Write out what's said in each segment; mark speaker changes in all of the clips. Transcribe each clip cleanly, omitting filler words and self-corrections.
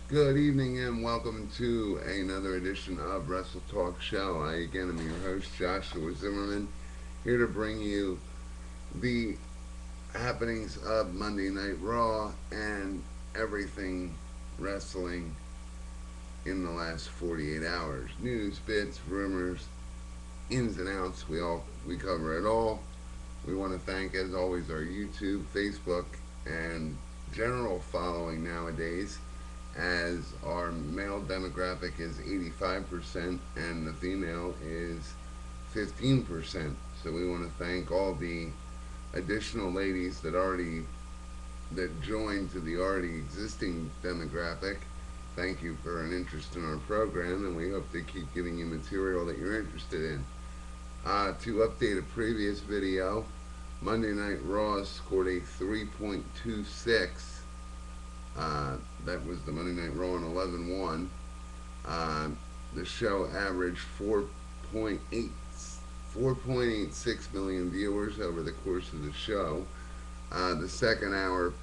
Speaker 1: Good evening and welcome to another edition of WrestleTalkShow. I again am your host, Joshua Zimmerman, here to bring you the happenings of Monday Night Raw and everything wrestling in the last 48 hours. News, bits, rumors, ins and outs, we cover it all. We want to thank, as always, our YouTube, Facebook, and general following nowadays, as our male demographic is 85% and the female is 15%. So we want to thank all the additional ladies that joined to the already existing demographic. Thank you for an interest in our program, and we hope to keep giving you material that you're interested in. To update a previous video, Monday Night Raw scored a 3.26. That was the Monday Night Raw on 11-1. The show averaged 4.86 million viewers over the course of the show. The second hour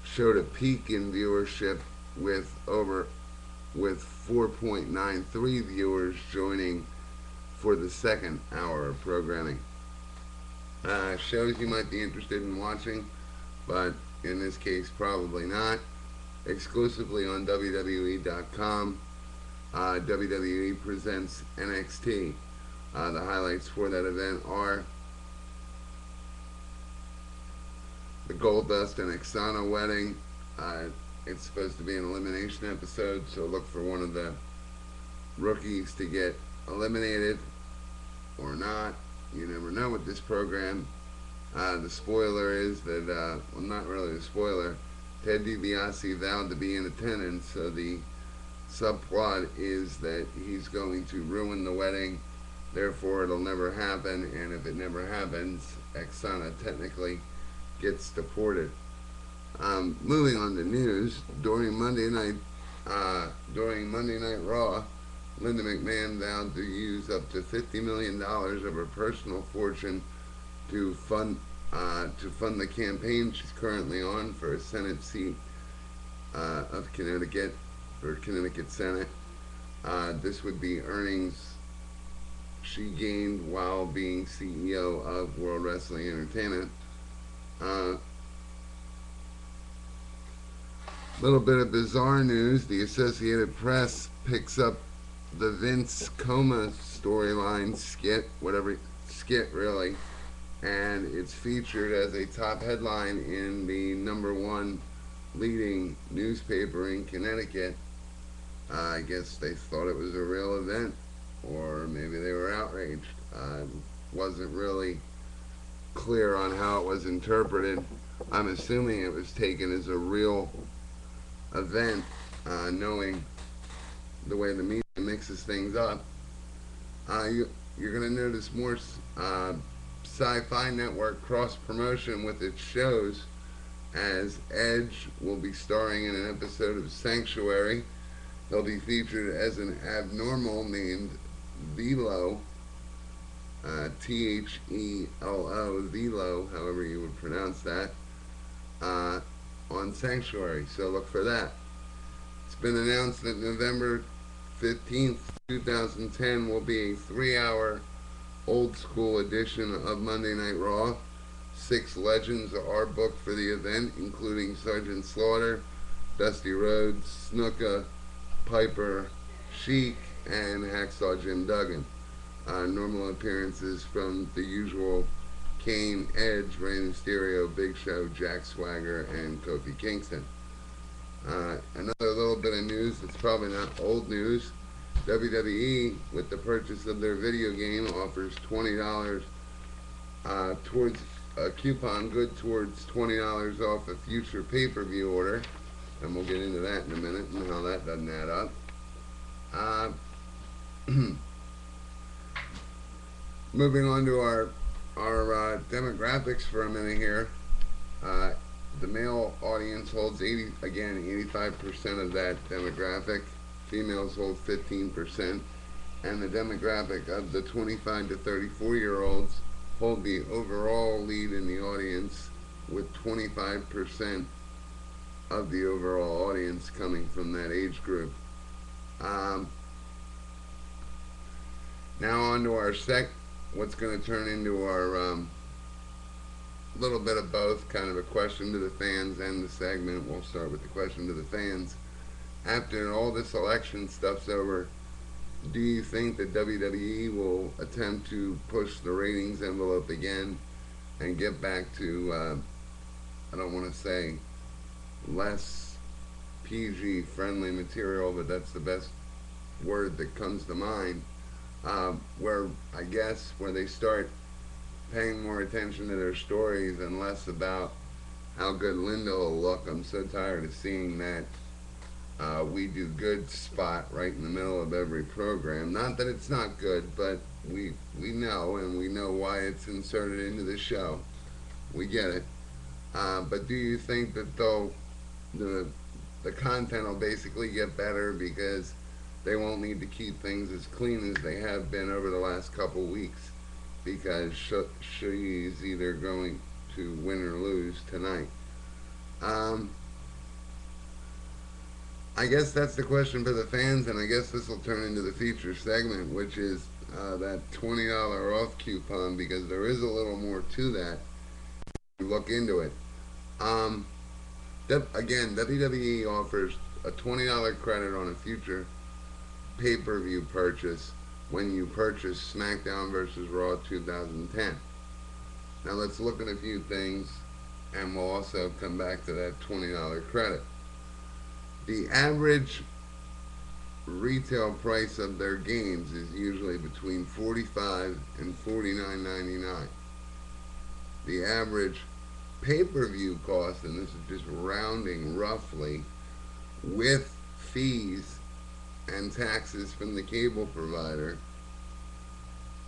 Speaker 1: showed a peak in viewership with 4.93 viewers joining for the second hour of programming. Shows you might be interested in watching, but in this case probably not. Exclusively on WWE.com, WWE presents NXT. The highlights for that event are the Goldust and Xana wedding. It's supposed to be an elimination episode, so look for one of the rookies to get eliminated or not. You never know with this program. The spoiler is that, well, not really the spoiler, Ted DiBiase vowed to be in attendance, so the subplot is that he's going to ruin the wedding, therefore it'll never happen, and if it never happens, Xana technically gets deported. Moving on to news, during Monday Night Raw, Linda McMahon vowed to use up to $50 million of her personal fortune to fund the campaign she's currently on for a Senate seat of Connecticut, for Connecticut Senate. This would be earnings she gained while being CEO of World Wrestling Entertainment. Little bit of bizarre news. The Associated Press picks up the Vince coma storyline skit really, and it's featured as a top headline in the number one leading newspaper in Connecticut. I guess they thought it was a real event, or maybe they were outraged. Wasn't really clear on how it was interpreted. I'm assuming it was taken as a real event, knowing the way the media mixes things up. You're going to notice more Syfy Network cross promotion with its shows, as Edge will be starring in an episode of Sanctuary. He'll be featured as an abnormal named Velo, Thelo, Velo, however you would pronounce that, on Sanctuary. So look for that. It's been announced that November 15th, 2010 will be a 3-hour old school edition of Monday Night Raw. 6 legends are booked for the event, including Sergeant Slaughter, Dusty Rhodes, Snuka, Piper, Sheik, and Hacksaw Jim Duggan. Normal appearances from the usual Kane, Edge, Rey Mysterio, Big Show, Jack Swagger, and Kofi Kingston. Another little bit of news that's probably not old news. WWE, with the purchase of their video game, offers $20 towards a coupon good towards $20 off a future pay-per-view order. And we'll get into that in a minute and how that doesn't add up. Moving on to our demographics for a minute here. The male audience holds 85% of that demographic. Females hold 15%, and the demographic of the 25 to 34-year-olds hold the overall lead in the audience with 25% of the overall audience coming from that age group. Um, Now on to our what's going to turn into our little bit of both, kind of a question to the fans and the segment. We'll start with the question to the fans. After all this election stuff's over, do you think that WWE will attempt to push the ratings envelope again and get back to, I don't want to say less PG friendly material, but that's the best word that comes to mind, where I guess where they start paying more attention to their stories and less about how good Linda will look. I'm so tired of seeing that we do good spot right in the middle of every program. Not that it's not good, but we know, and we know why it's inserted into the show. We get it. But do you think that the the content will basically get better because they won't need to keep things as clean as they have been over the last couple weeks, because she's either going to win or lose tonight? Um, I guess that's the question for the fans, and I guess this will turn into the feature segment, which is that $20 off coupon, because there is a little more to that. Look into it. Um, Again, WWE offers a $20 credit on a future pay-per-view purchase when you purchase SmackDown vs. Raw 2010. Now let's look at a few things, and we'll also come back to that $20 credit. The average retail price of their games is usually between $45 and $49.99. The average pay-per-view cost, and this is just rounding roughly, with fees and taxes from the cable provider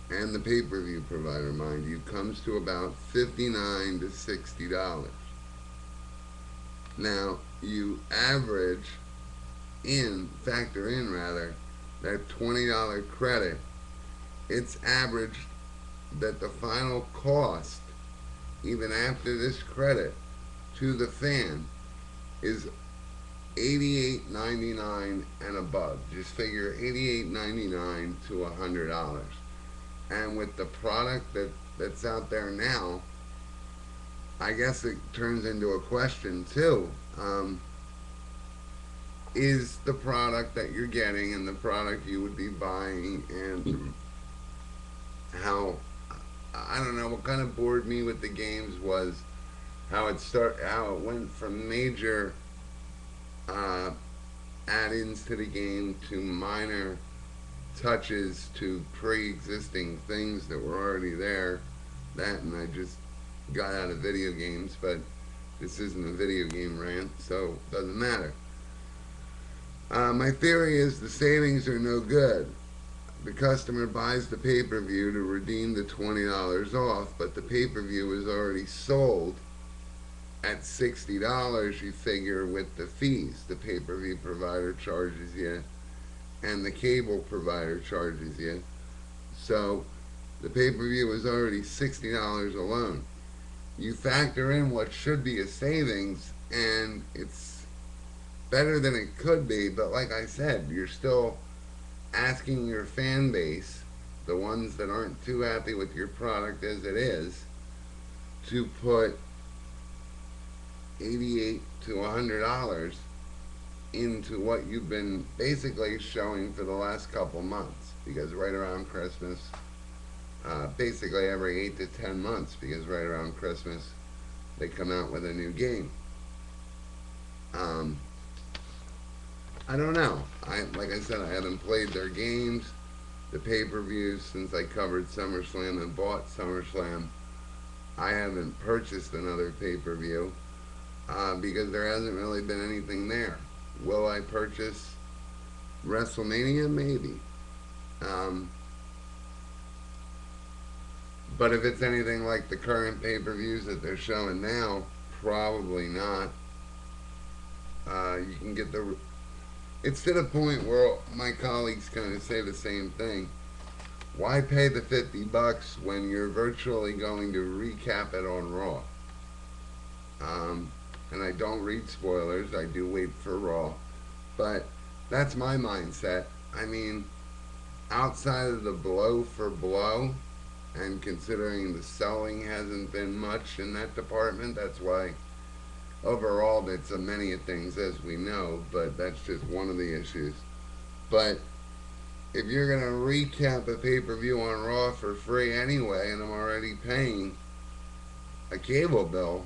Speaker 1: and the pay-per-view provider, mind you, comes to about $59 to $60. Now, you factor in that $20 credit. It's averaged that the final cost, even after this credit, to the fan is $88.99 and above. Just figure $88.99 to $100. And with the product that's out there now, I guess it turns into a question too. Is the product that you're getting and the product you would be buying, and how, I don't know, what kind of bored me with the games was how it went from major add-ins to the game to minor touches to pre-existing things that were already there. That, and I just got out of video games, but this isn't a video game rant, so it doesn't matter. My theory is the savings are no good. The customer buys the pay-per-view to redeem the $20 off, but the pay-per-view is already sold at $60, you figure, with the fees the pay-per-view provider charges you and the cable provider charges you. So the pay-per-view is already $60 alone. You factor in what should be a savings, and it's better than it could be, but like I said, you're still asking your fan base, the ones that aren't too happy with your product as it is, to put $88 to $100 into what you've been basically showing for the last couple months, because right around Christmas, basically every 8 to 10 months, because right around Christmas they come out with a new game. I don't know. Like I said, I haven't played their games, the pay-per-views, since I covered SummerSlam and bought SummerSlam. I haven't purchased another pay-per-view because there hasn't really been anything there. Will I purchase WrestleMania? Maybe. But if it's anything like the current pay-per-views that they're showing now, probably not. You can get it's to the point where my colleagues kind of say the same thing. Why pay the $50 when you're virtually going to recap it on Raw? and I don't read spoilers. I do wait for Raw, but that's my mindset. I mean, outside of the blow for blow, and considering the selling hasn't been much in that department, that's why overall it's a many of things, as we know, but that's just one of the issues. But if you're going to recap a pay per view on Raw for free anyway, and I'm already paying a cable bill,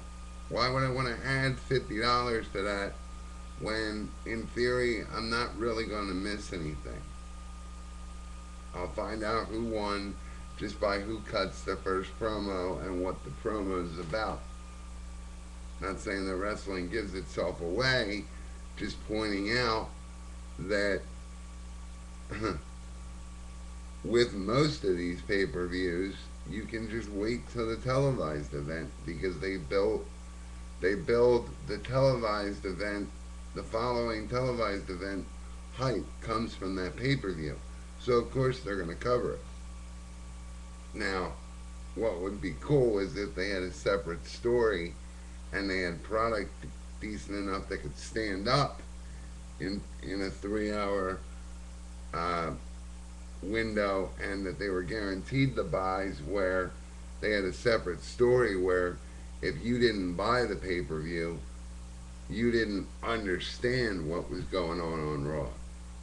Speaker 1: why would I want to add $50 to that when, in theory, I'm not really going to miss anything? I'll find out who won just by who cuts the first promo and what the promo is about. Not saying that wrestling gives itself away, just pointing out that with most of these pay-per-views, you can just wait till the televised event because they build the televised event, the following televised event hype comes from that pay-per-view. So of course they're going to cover it. Now, what would be cool is if they had a separate story and they had product decent enough that could stand up in a 3 hour window, and that they were guaranteed the buys, where they had a separate story where if you didn't buy the pay-per-view, you didn't understand what was going on Raw.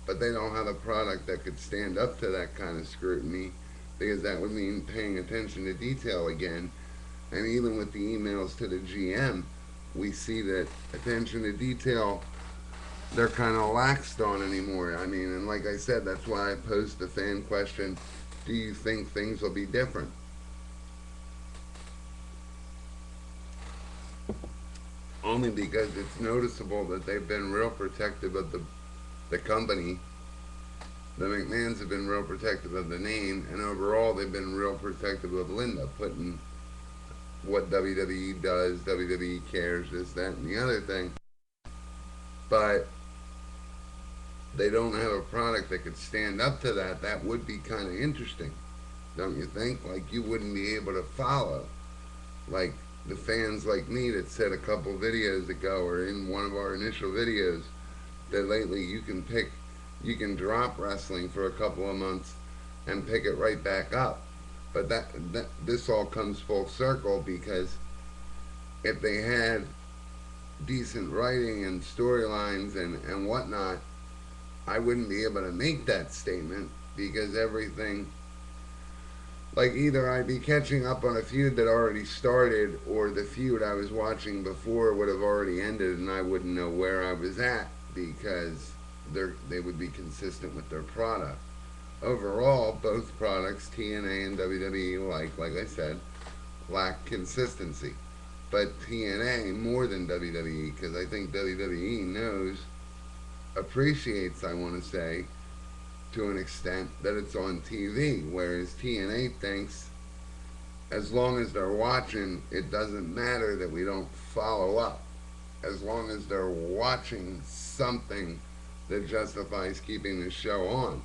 Speaker 1: But they don't have a product that could stand up to that kind of scrutiny, because that would mean paying attention to detail again. And even with the emails to the GM, we see that attention to detail, they're kind of laxed on anymore. I mean, and like I said, that's why I posed the fan question, do you think things will be different? Only because it's noticeable that they've been real protective of the company. The McMahons have been real protective of the name, and overall they've been real protective of Linda, putting what WWE does, WWE cares, this, that, and the other thing. But they don't have a product that could stand up to that. That would be kind of interesting, don't you think? Like, you wouldn't be able to follow. Like, the fans like me that said a couple videos ago, or in one of our initial videos, that lately you can drop wrestling for a couple of months and pick it right back up. But this all comes full circle, because if they had decent writing and storylines and whatnot, I wouldn't be able to make that statement, because everything, like, either I'd be catching up on a feud that already started, or the feud I was watching before would have already ended and I wouldn't know where I was at, because they would be consistent with their product. Overall, both products, TNA and WWE, like I said, lack consistency. But TNA more than WWE, because I think WWE appreciates, I want to say, to an extent, that it's on TV, whereas TNA thinks as long as they're watching, it doesn't matter that we don't follow up. As long as they're watching something that justifies keeping the show on.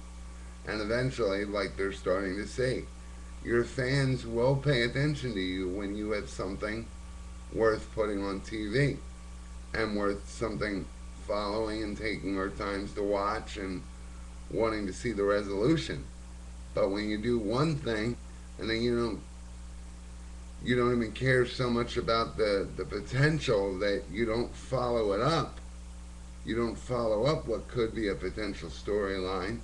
Speaker 1: And eventually, like they're starting to see, your fans will pay attention to you when you have something worth putting on TV, and worth something following and taking our times to watch and wanting to see the resolution. But when you do one thing and then you don't even care so much about the potential, that you don't follow it up. You don't follow up what could be a potential storyline.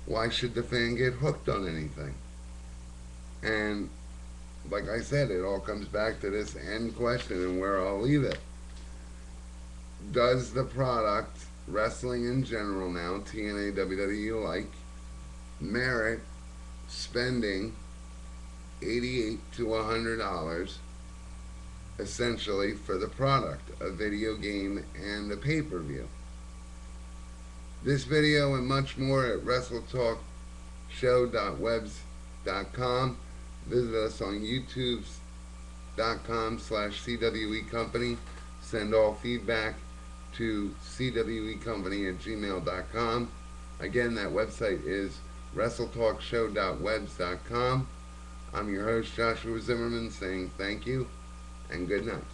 Speaker 1: Why should the fan get hooked on anything? And like I said, it all comes back to this end question, and where I'll leave it. Does the product, wrestling in general now, TNA, WWE alike, merit spending $88 to $100 essentially for the product, a video game and a pay-per-view? This video and much more at WrestleTalkShow.webs.com. Visit us on youtube.com/CWE Company. Send all feedback to cwecompany@gmail.com. Again, that website is WrestleTalkShow.webs.com. I'm your host, Joshua Zimmerman, saying thank you and good night.